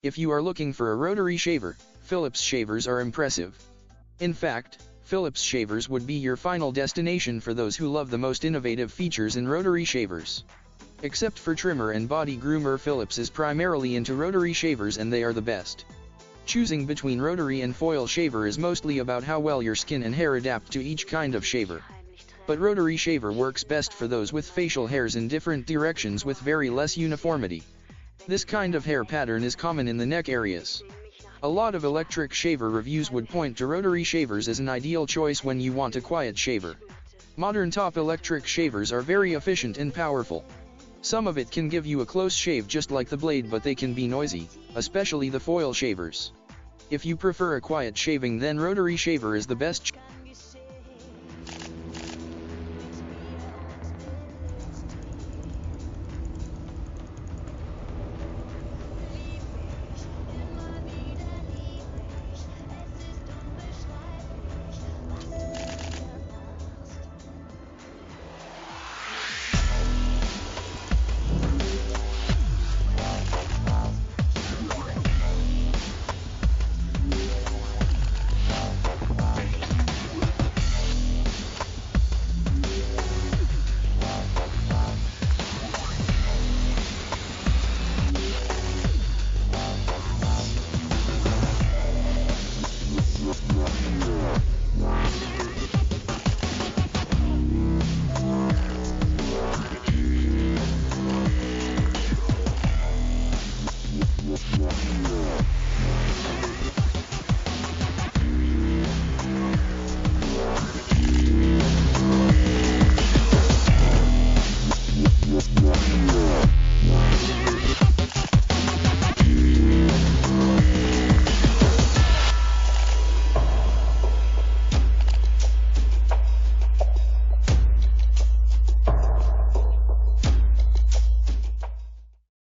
If you are looking for a rotary shaver, Philips shavers are impressive. In fact, Philips shavers would be your final destination for those who love the most innovative features in rotary shavers. Except for trimmer and body groomer, Philips is primarily into rotary shavers and they are the best. Choosing between rotary and foil shaver is mostly about how well your skin and hair adapt to each kind of shaver. But rotary shaver works best for those with facial hairs in different directions with very less uniformity. This kind of hair pattern is common in the neck areas. A lot of electric shaver reviews would point to rotary shavers as an ideal choice when you want a quiet shaver. Modern top electric shavers are very efficient and powerful. Some of it can give you a close shave just like the blade, but they can be noisy, especially the foil shavers. If you prefer a quiet shaving, then rotary shaver is the best.